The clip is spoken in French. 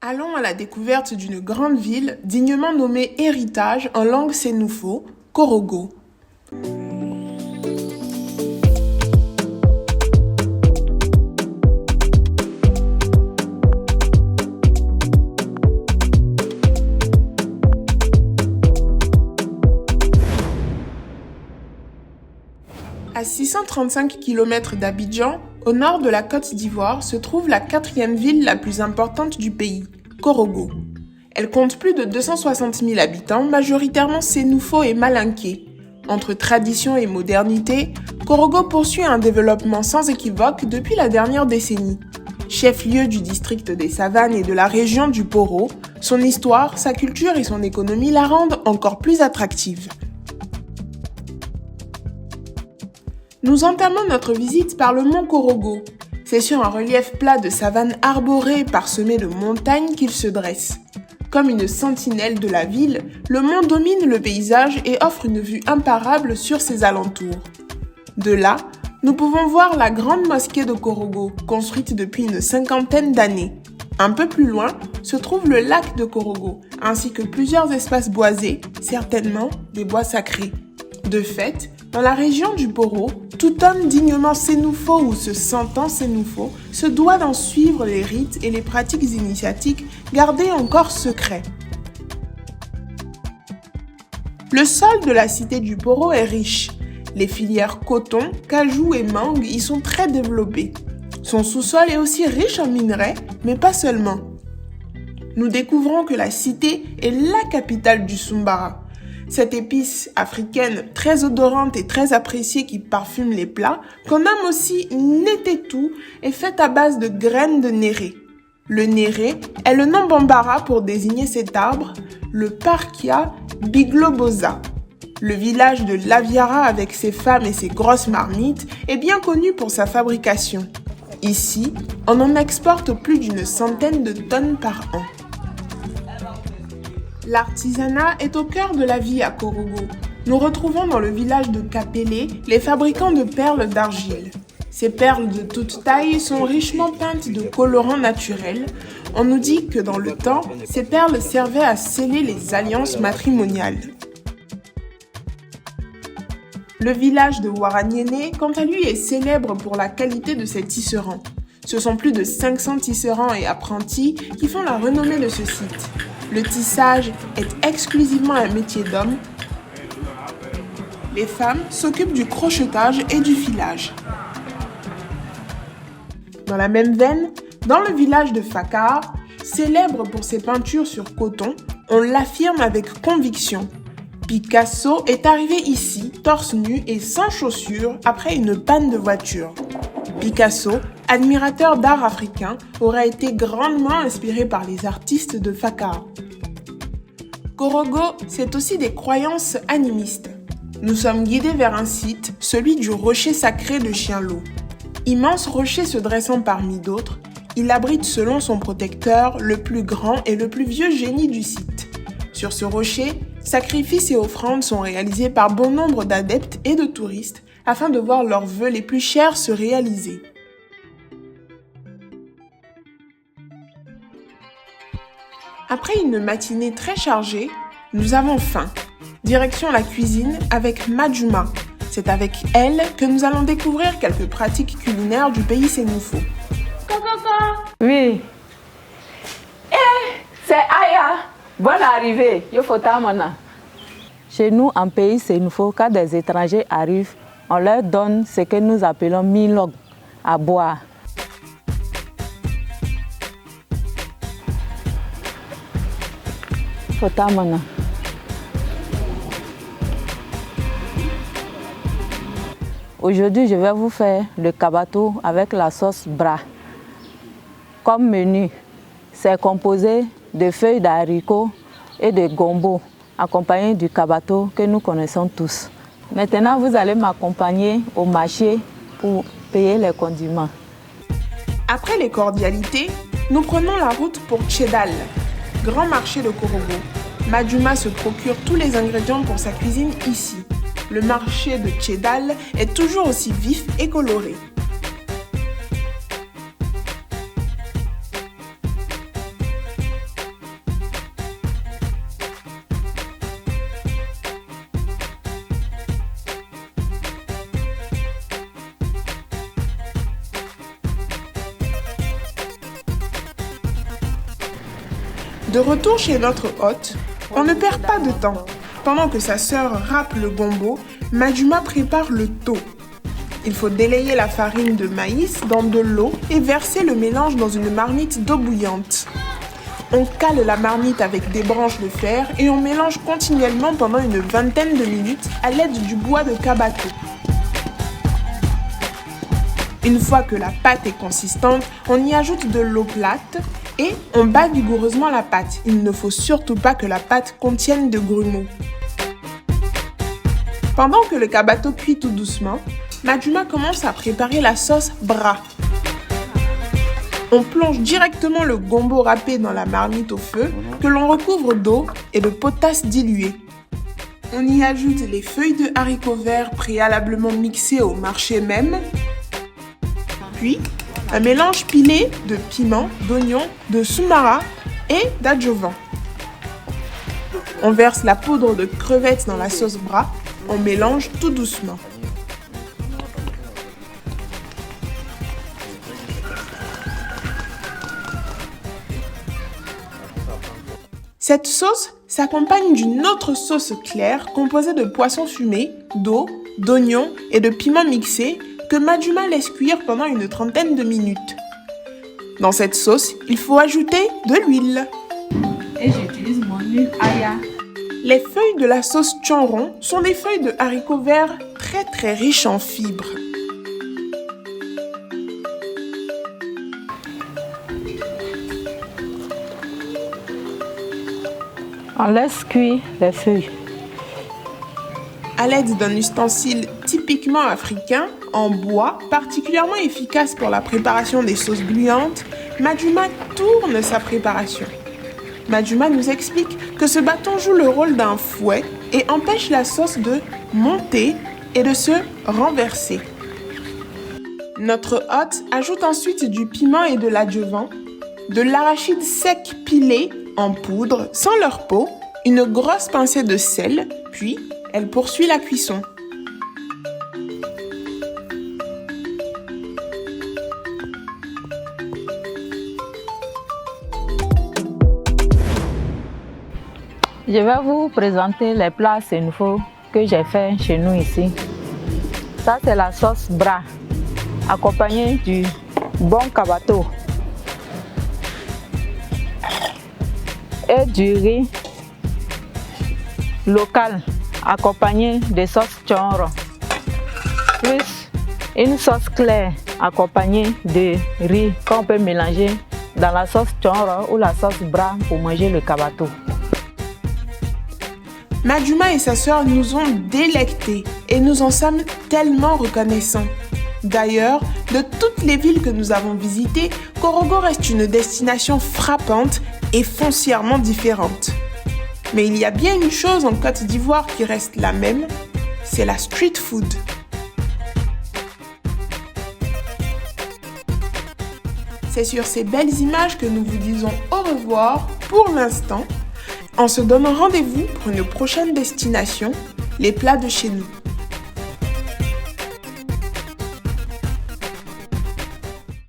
Allons à la découverte d'une grande ville dignement nommée Héritage en langue sénoufo, Korogo. À 635 km d'Abidjan, au nord de la Côte d'Ivoire, se trouve la quatrième ville la plus importante du pays, Korogo. Elle compte plus de 260 000 habitants, majoritairement sénoufo et malinké. Entre tradition et modernité, Korogo poursuit un développement sans équivoque depuis la dernière décennie. Chef-lieu du district des Savanes et de la région du Poro, son histoire, sa culture et son économie la rendent encore plus attractive. Nous entamons notre visite par le mont Korogo. C'est sur un relief plat de savane arborée parsemé de montagnes qu'il se dresse. Comme une sentinelle de la ville, le mont domine le paysage et offre une vue imparable sur ses alentours. De là, nous pouvons voir la grande mosquée de Korogo, construite depuis une cinquantaine d'années. Un peu plus loin se trouve le lac de Korogo, ainsi que plusieurs espaces boisés, certainement des bois sacrés. De fait, dans la région du Poro, tout homme dignement sénoufo ou se sentant sénoufo se doit d'en suivre les rites et les pratiques initiatiques gardées encore secrets. Le sol de la cité du Poro est riche. Les filières coton, cajou et mangue y sont très développées. Son sous-sol est aussi riche en minerais, mais pas seulement. Nous découvrons que la cité est la capitale du Soumbara. Cette épice africaine très odorante et très appréciée qui parfume les plats, qu'on nomme aussi netetou, est faite à base de graines de néré. Le néré est le nom bambara pour désigner cet arbre, le Parkia biglobosa. Le village de Laviara avec ses femmes et ses grosses marmites est bien connu pour sa fabrication. Ici, on en exporte plus d'une centaine de tonnes par an. L'artisanat est au cœur de la vie à Korogo. Nous retrouvons dans le village de Kapélé les fabricants de perles d'argile. Ces perles de toute taille sont richement peintes de colorants naturels. On nous dit que dans le temps, ces perles servaient à sceller les alliances matrimoniales. Le village de Waranyene, quant à lui, est célèbre pour la qualité de ses tisserands. Ce sont plus de 500 tisserands et apprentis qui font la renommée de ce site. Le tissage est exclusivement un métier d'homme. Les femmes s'occupent du crochetage et du filage. Dans la même veine, dans le village de Fakar, célèbre pour ses peintures sur coton, on l'affirme avec conviction. Picasso est arrivé ici, torse nu et sans chaussures, après une panne de voiture. Picasso, admirateur d'art africain, aurait été grandement inspiré par les artistes de Fakar. Korogo, c'est aussi des croyances animistes. Nous sommes guidés vers un site, celui du rocher sacré de Chien-Loup. Immense rocher se dressant parmi d'autres, il abrite selon son protecteur le plus grand et le plus vieux génie du site. Sur ce rocher, sacrifices et offrandes sont réalisés par bon nombre d'adeptes et de touristes afin de voir leurs vœux les plus chers se réaliser. Après une matinée très chargée, nous avons faim. Direction la cuisine avec Majuma. C'est avec elle que nous allons découvrir quelques pratiques culinaires du pays sénoufo. Oui. C'est Aya. Bonne arrivée. Chez nous, en pays sénoufo, quand des étrangers arrivent, on leur donne ce que nous appelons milog à boire. Aujourd'hui, je vais vous faire le kabato avec la sauce bras. Comme menu, c'est composé de feuilles d'haricots et de gombo, accompagné du kabato que nous connaissons tous. Maintenant, vous allez m'accompagner au marché pour payer les condiments. Après les cordialités, nous prenons la route pour Tchedal, grand marché de Korogo. Majuma se procure tous les ingrédients pour sa cuisine ici. Le marché de Tchedal est toujours aussi vif et coloré. De retour chez notre hôte, on ne perd pas de temps. Pendant que sa sœur râpe le gombo, Madjuma prépare le tau. Il faut délayer la farine de maïs dans de l'eau et verser le mélange dans une marmite d'eau bouillante. On cale la marmite avec des branches de fer et on mélange continuellement pendant une vingtaine de minutes à l'aide du bois de kabato. Une fois que la pâte est consistante, on y ajoute de l'eau plate et on bat vigoureusement la pâte. Il ne faut surtout pas que la pâte contienne de grumeaux. Pendant que le kabato cuit tout doucement, Madjuma commence à préparer la sauce bra. On plonge directement le gombo râpé dans la marmite au feu que l'on recouvre d'eau et de potasse diluée. On y ajoute les feuilles de haricots verts préalablement mixées au marché même, puis un mélange pilé de piment, d'oignons, de soumara et d'adjuvant. On verse la poudre de crevettes dans la sauce bra, on mélange tout doucement. Cette sauce s'accompagne d'une autre sauce claire composée de poissons fumés, d'eau, d'oignons et de piments mixés que Madjuma laisse cuire pendant une trentaine de minutes. Dans cette sauce, il faut ajouter de l'huile. Et j'utilise mon huile aya. Les feuilles de la sauce chonron sont des feuilles de haricots verts très riches en fibres. On laisse cuire les feuilles. À l'aide d'un ustensile typiquement africain, en bois, particulièrement efficace pour la préparation des sauces gluantes, Madjuma tourne sa préparation. Madjuma nous explique que ce bâton joue le rôle d'un fouet et empêche la sauce de monter et de se renverser. Notre hôte ajoute ensuite du piment et de l'adjuvant, de l'arachide sec pilé en poudre sans leur peau, une grosse pincée de sel, puis elle poursuit la cuisson. Je vais vous présenter les plats sénégalais que j'ai fait chez nous ici. Ça, c'est la sauce bra, accompagnée du bon kabato et du riz local, accompagné de sauce chonro, plus une sauce claire accompagnée de riz qu'on peut mélanger dans la sauce chonro ou la sauce bra pour manger le kabato. Madjuma et sa sœur nous ont délectés et nous en sommes tellement reconnaissants. D'ailleurs, de toutes les villes que nous avons visitées, Korogo reste une destination frappante et foncièrement différente. Mais il y a bien une chose en Côte d'Ivoire qui reste la même, c'est la street food. C'est sur ces belles images que nous vous disons au revoir pour l'instant. On se donne rendez-vous pour une prochaine destination, les plats de chez nous.